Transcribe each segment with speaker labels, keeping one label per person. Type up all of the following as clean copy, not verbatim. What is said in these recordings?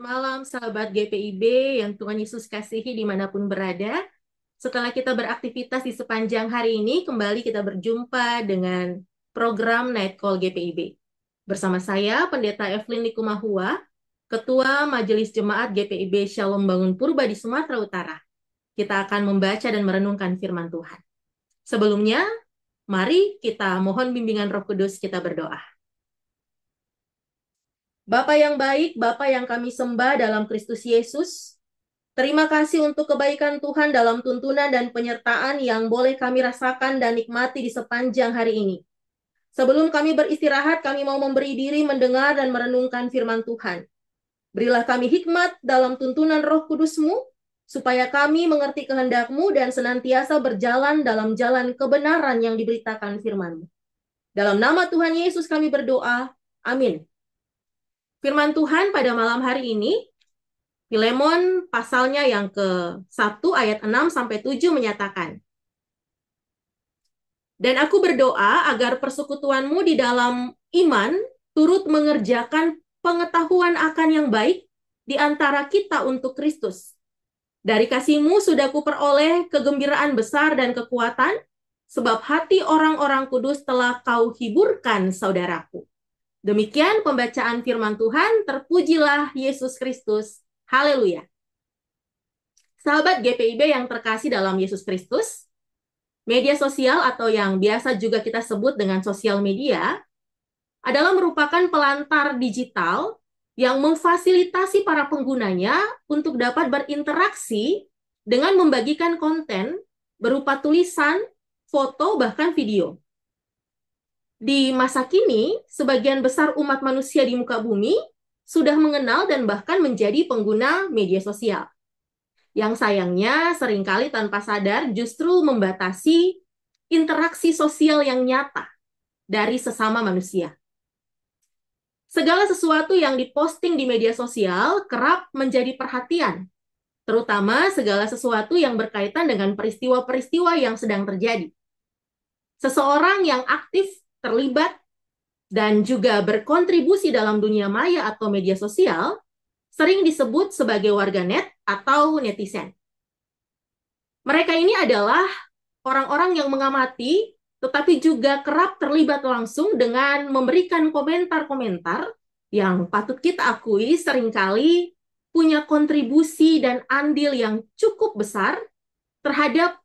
Speaker 1: Malam, sahabat GPIB yang Tuhan Yesus kasihi dimanapun berada. Setelah kita beraktivitas di sepanjang hari ini, kembali kita berjumpa dengan program Night Call GPIB. Bersama saya, Pendeta Evelyn Likumahua, Ketua Majelis Jemaat GPIB Shalom Bangun Purba di Sumatera Utara. Kita akan membaca dan merenungkan firman Tuhan. Sebelumnya, mari kita mohon bimbingan Roh Kudus, kita berdoa. Bapa yang baik, Bapa yang kami sembah dalam Kristus Yesus, terima kasih untuk kebaikan Tuhan dalam tuntunan dan penyertaan yang boleh kami rasakan dan nikmati di sepanjang hari ini. Sebelum kami beristirahat, kami mau memberi diri mendengar dan merenungkan firman Tuhan. Berilah kami hikmat dalam tuntunan Roh Kudus-Mu, supaya kami mengerti kehendak-Mu dan senantiasa berjalan dalam jalan kebenaran yang diberitakan firman-Mu. Dalam nama Tuhan Yesus kami berdoa. Amin. Firman Tuhan pada malam hari ini, Filemon pasalnya yang ke-1 ayat 6-7 menyatakan, "Dan aku berdoa agar persekutuanmu di dalam iman turut mengerjakan pengetahuan akan yang baik di antara kita untuk Kristus. Dari kasih-Mu sudah kuperoleh kegembiraan besar dan kekuatan, sebab hati orang-orang kudus telah Kau hiburkan, saudaraku." Demikian pembacaan firman Tuhan, terpujilah Yesus Kristus. Haleluya. Sahabat GPIB yang terkasih dalam Yesus Kristus, media sosial atau yang biasa juga kita sebut dengan sosial media adalah merupakan pelantar digital yang memfasilitasi para penggunanya untuk dapat berinteraksi dengan membagikan konten berupa tulisan, foto, bahkan video. Di masa kini, sebagian besar umat manusia di muka bumi sudah mengenal dan bahkan menjadi pengguna media sosial. Yang sayangnya seringkali tanpa sadar justru membatasi interaksi sosial yang nyata dari sesama manusia. Segala sesuatu yang diposting di media sosial kerap menjadi perhatian, terutama segala sesuatu yang berkaitan dengan peristiwa-peristiwa yang sedang terjadi. Seseorang yang aktif terlibat dan juga berkontribusi dalam dunia maya atau media sosial sering disebut sebagai warganet atau netizen. Mereka ini adalah orang-orang yang mengamati, tetapi juga kerap terlibat langsung dengan memberikan komentar-komentar yang patut kita akui seringkali punya kontribusi dan andil yang cukup besar terhadap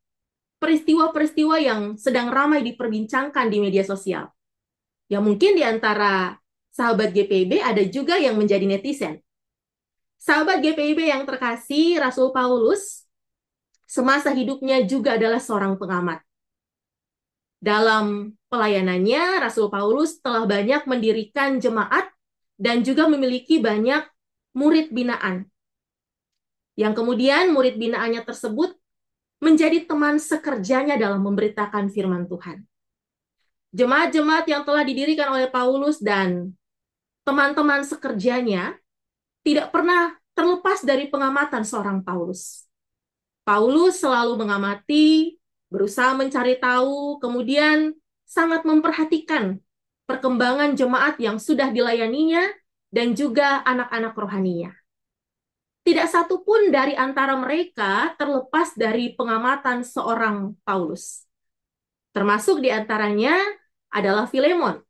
Speaker 1: peristiwa-peristiwa yang sedang ramai diperbincangkan di media sosial. Ya mungkin di antara sahabat GPIB ada juga yang menjadi netizen. Sahabat GPIB yang terkasih, Rasul Paulus semasa hidupnya juga adalah seorang pengamat. Dalam pelayanannya, Rasul Paulus telah banyak mendirikan jemaat dan juga memiliki banyak murid binaan. Yang kemudian murid binaannya tersebut menjadi teman sekerjanya dalam memberitakan firman Tuhan. Jemaat-jemaat yang telah didirikan oleh Paulus dan teman-teman sekerjanya tidak pernah terlepas dari pengamatan seorang Paulus. Paulus selalu mengamati, berusaha mencari tahu, kemudian sangat memperhatikan perkembangan jemaat yang sudah dilayaninya dan juga anak-anak rohaninya. Tidak satu pun dari antara mereka terlepas dari pengamatan seorang Paulus. Termasuk di antaranya adalah Filemon.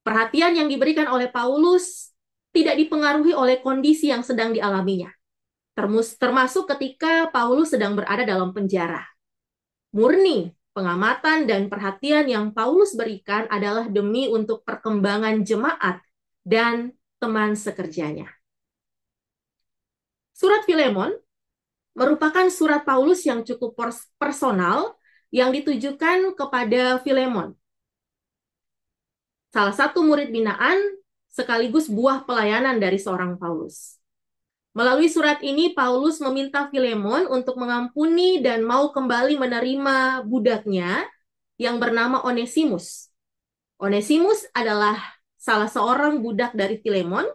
Speaker 1: Perhatian yang diberikan oleh Paulus tidak dipengaruhi oleh kondisi yang sedang dialaminya. Termasuk ketika Paulus sedang berada dalam penjara. Murni pengamatan dan perhatian yang Paulus berikan adalah demi untuk perkembangan jemaat dan teman sekerjanya. Surat Filemon merupakan surat Paulus yang cukup personal yang ditujukan kepada Filemon, salah satu murid binaan sekaligus buah pelayanan dari seorang Paulus. Melalui surat ini, Paulus meminta Filemon untuk mengampuni dan mau kembali menerima budaknya yang bernama Onesimus. Onesimus adalah salah seorang budak dari Filemon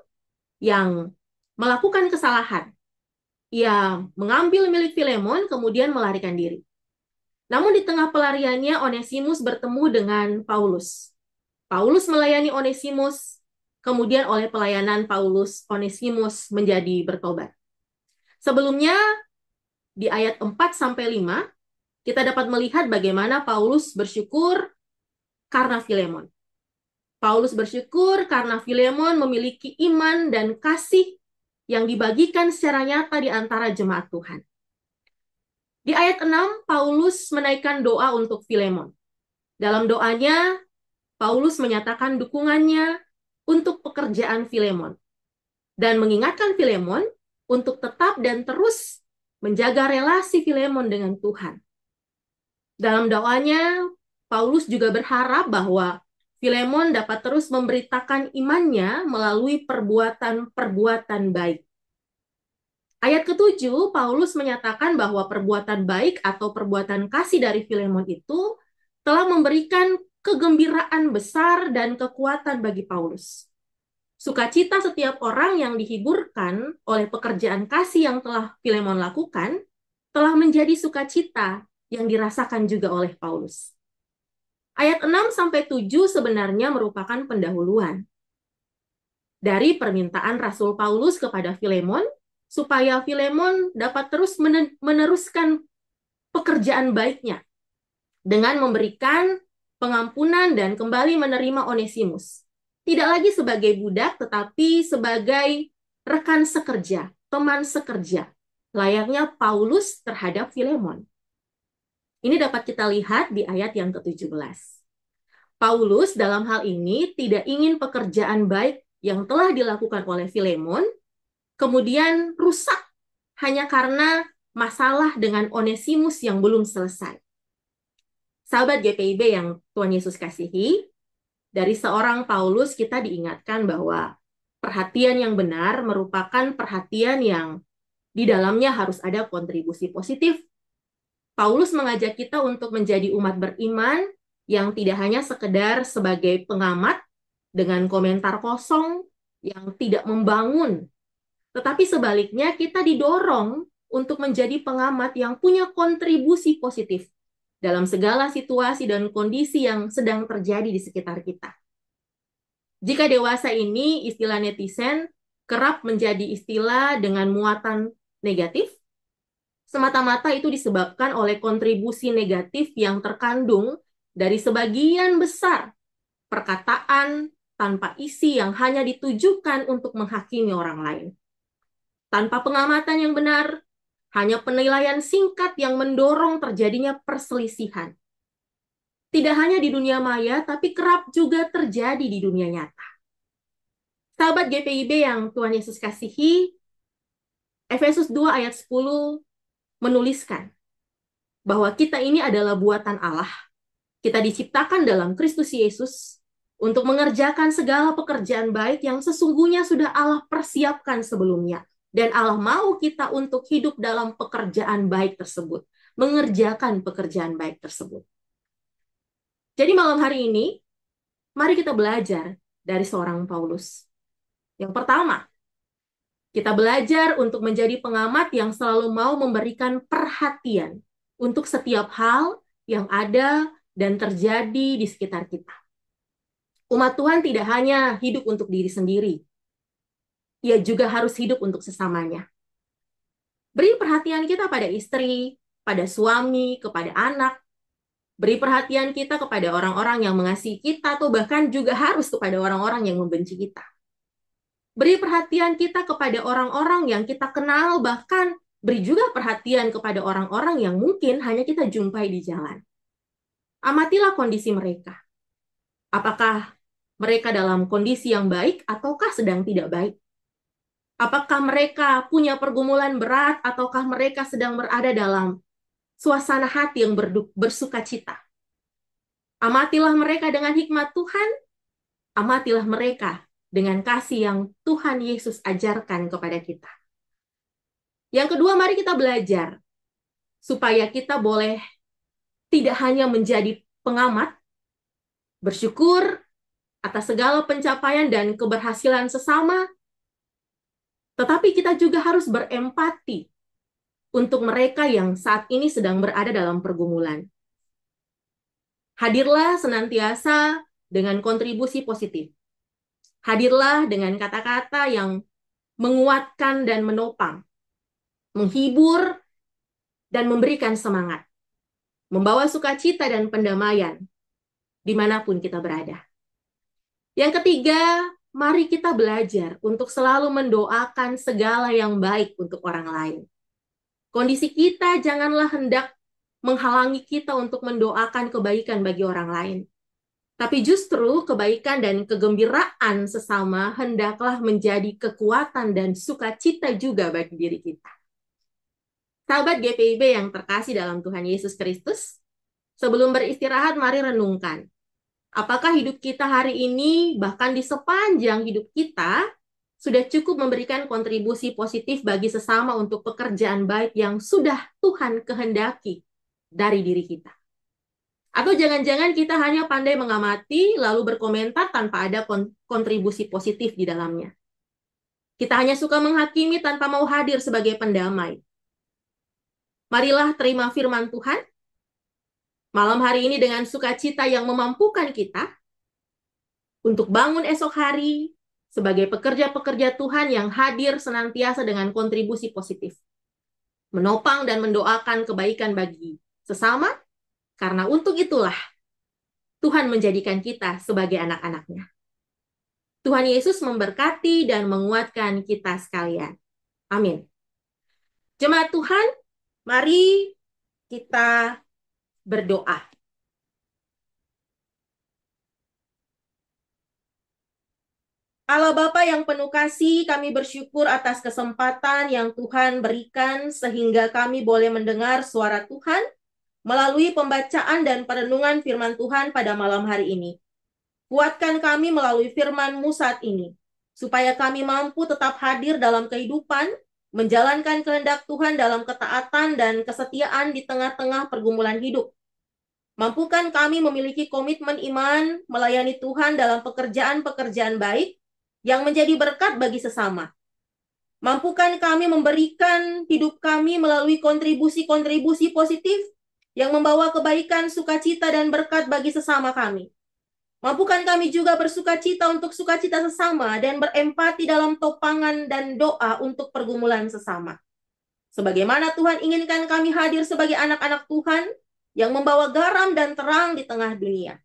Speaker 1: yang melakukan kesalahan. Ia mengambil milik Filemon, kemudian melarikan diri. Namun di tengah pelariannya, Onesimus bertemu dengan Paulus. Paulus melayani Onesimus, kemudian oleh pelayanan Paulus Onesimus menjadi bertobat. Sebelumnya, di ayat 4-5, kita dapat melihat bagaimana Paulus bersyukur karena Filemon. Paulus bersyukur karena Filemon memiliki iman dan kasih yang dibagikan secara nyata di antara jemaat Tuhan. Di ayat 6, Paulus menaikkan doa untuk Filemon. Dalam doanya, Paulus menyatakan dukungannya untuk pekerjaan Filemon dan mengingatkan Filemon untuk tetap dan terus menjaga relasi Filemon dengan Tuhan. Dalam doanya, Paulus juga berharap bahwa Filemon dapat terus memberitakan imannya melalui perbuatan-perbuatan baik. Ayat ke-7, Paulus menyatakan bahwa perbuatan baik atau perbuatan kasih dari Filemon itu telah memberikan kegembiraan besar dan kekuatan bagi Paulus. Sukacita setiap orang yang dihiburkan oleh pekerjaan kasih yang telah Filemon lakukan telah menjadi sukacita yang dirasakan juga oleh Paulus. Ayat 6-7 sebenarnya merupakan pendahuluan dari permintaan Rasul Paulus kepada Filemon supaya Filemon dapat terus meneruskan pekerjaan baiknya dengan memberikan pengampunan dan kembali menerima Onesimus. Tidak lagi sebagai budak, tetapi sebagai rekan sekerja, teman sekerja, layaknya Paulus terhadap Filemon. Ini dapat kita lihat di ayat yang ke-17. Paulus dalam hal ini tidak ingin pekerjaan baik yang telah dilakukan oleh Filemon kemudian rusak hanya karena masalah dengan Onesimus yang belum selesai. Sahabat GPIB yang Tuhan Yesus kasihi, dari seorang Paulus kita diingatkan bahwa perhatian yang benar merupakan perhatian yang di dalamnya harus ada kontribusi positif. Paulus mengajak kita untuk menjadi umat beriman yang tidak hanya sekedar sebagai pengamat dengan komentar kosong yang tidak membangun, tetapi sebaliknya kita didorong untuk menjadi pengamat yang punya kontribusi positif dalam segala situasi dan kondisi yang sedang terjadi di sekitar kita. Jika dewasa ini istilah netizen kerap menjadi istilah dengan muatan negatif, semata-mata itu disebabkan oleh kontribusi negatif yang terkandung dari sebagian besar perkataan tanpa isi yang hanya ditujukan untuk menghakimi orang lain. Tanpa pengamatan yang benar, hanya penilaian singkat yang mendorong terjadinya perselisihan. Tidak hanya di dunia maya, tapi kerap juga terjadi di dunia nyata. Sahabat GPIB yang Tuhan Yesus kasihi, Efesus 2 ayat 10 menuliskan bahwa kita ini adalah buatan Allah. Kita diciptakan dalam Kristus Yesus untuk mengerjakan segala pekerjaan baik yang sesungguhnya sudah Allah persiapkan sebelumnya. Dan Allah mau kita untuk hidup dalam pekerjaan baik tersebut, mengerjakan pekerjaan baik tersebut. Jadi malam hari ini, mari kita belajar dari seorang Paulus. Yang pertama, kita belajar untuk menjadi pengamat yang selalu mau memberikan perhatian untuk setiap hal yang ada dan terjadi di sekitar kita. Umat Tuhan tidak hanya hidup untuk diri sendiri, ia juga harus hidup untuk sesamanya. Beri perhatian kita pada istri, pada suami, kepada anak. Beri perhatian kita kepada orang-orang yang mengasihi kita, atau bahkan juga harus kepada orang-orang yang membenci kita. Beri perhatian kita kepada orang-orang yang kita kenal, bahkan beri juga perhatian kepada orang-orang yang mungkin hanya kita jumpai di jalan. Amatilah kondisi mereka. Apakah mereka dalam kondisi yang baik ataukah sedang tidak baik? Apakah mereka punya pergumulan berat ataukah mereka sedang berada dalam suasana hati yang bersuka cita? Amatilah mereka dengan hikmat Tuhan, amatilah mereka dengan kasih yang Tuhan Yesus ajarkan kepada kita. Yang kedua, mari kita belajar supaya kita boleh tidak hanya menjadi pengamat, bersyukur atas segala pencapaian dan keberhasilan sesama, tetapi kita juga harus berempati untuk mereka yang saat ini sedang berada dalam pergumulan. Hadirlah senantiasa dengan kontribusi positif. Hadirlah dengan kata-kata yang menguatkan dan menopang, menghibur dan memberikan semangat, membawa sukacita dan pendamaian dimanapun kita berada. Yang ketiga, mari kita belajar untuk selalu mendoakan segala yang baik untuk orang lain. Kondisi kita janganlah hendak menghalangi kita untuk mendoakan kebaikan bagi orang lain. Tapi justru kebaikan dan kegembiraan sesama hendaklah menjadi kekuatan dan sukacita juga bagi diri kita. Sahabat GPIB yang terkasih dalam Tuhan Yesus Kristus, sebelum beristirahat mari renungkan. Apakah hidup kita hari ini, bahkan di sepanjang hidup kita, sudah cukup memberikan kontribusi positif bagi sesama untuk pekerjaan baik yang sudah Tuhan kehendaki dari diri kita? Atau jangan-jangan kita hanya pandai mengamati, lalu berkomentar tanpa ada kontribusi positif di dalamnya. Kita hanya suka menghakimi tanpa mau hadir sebagai pendamai. Marilah terima firman Tuhan malam hari ini dengan sukacita yang memampukan kita untuk bangun esok hari sebagai pekerja-pekerja Tuhan yang hadir senantiasa dengan kontribusi positif. Menopang dan mendoakan kebaikan bagi sesama, karena untuk itulah Tuhan menjadikan kita sebagai anak-anak-Nya. Tuhan Yesus memberkati dan menguatkan kita sekalian. Amin. Jemaat Tuhan, mari kita berdoa. Allah Bapa yang penuh kasih, kami bersyukur atas kesempatan yang Tuhan berikan sehingga kami boleh mendengar suara Tuhan melalui pembacaan dan perenungan firman Tuhan pada malam hari ini. Kuatkan kami melalui firman-Mu saat ini, supaya kami mampu tetap hadir dalam kehidupan, menjalankan kehendak Tuhan dalam ketaatan dan kesetiaan di tengah-tengah pergumulan hidup. Mampukan kami memiliki komitmen iman, melayani Tuhan dalam pekerjaan-pekerjaan baik, yang menjadi berkat bagi sesama. Mampukan kami memberikan hidup kami melalui kontribusi-kontribusi positif yang membawa kebaikan, sukacita, dan berkat bagi sesama kami. Mampukan kami juga bersukacita untuk sukacita sesama dan berempati dalam topangan dan doa untuk pergumulan sesama. Sebagaimana Tuhan inginkan kami hadir sebagai anak-anak Tuhan yang membawa garam dan terang di tengah dunia.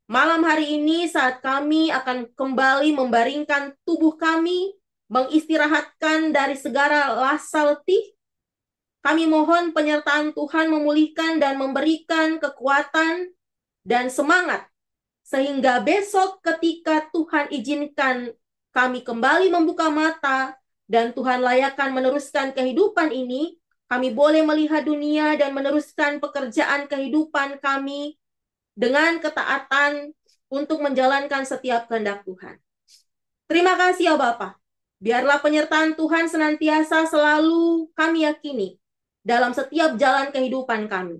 Speaker 1: Malam hari ini saat kami akan kembali membaringkan tubuh kami, mengistirahatkan dari segala rasa letih, kami mohon penyertaan Tuhan memulihkan dan memberikan kekuatan dan semangat, sehingga besok ketika Tuhan izinkan kami kembali membuka mata dan Tuhan layakkan meneruskan kehidupan ini, kami boleh melihat dunia dan meneruskan pekerjaan kehidupan kami dengan ketaatan untuk menjalankan setiap kehendak Tuhan. Terima kasih ya Bapa. Biarlah penyertaan Tuhan senantiasa selalu kami yakini dalam setiap jalan kehidupan kami.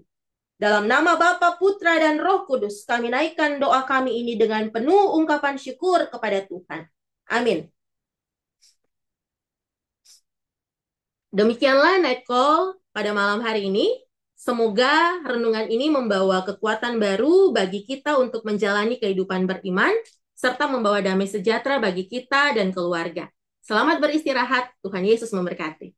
Speaker 1: Dalam nama Bapa, Putra, dan Roh Kudus, kami naikkan doa kami ini dengan penuh ungkapan syukur kepada Tuhan. Amin. Demikianlah Night Call pada malam hari ini. Semoga renungan ini membawa kekuatan baru bagi kita untuk menjalani kehidupan beriman, serta membawa damai sejahtera bagi kita dan keluarga. Selamat beristirahat, Tuhan Yesus memberkati.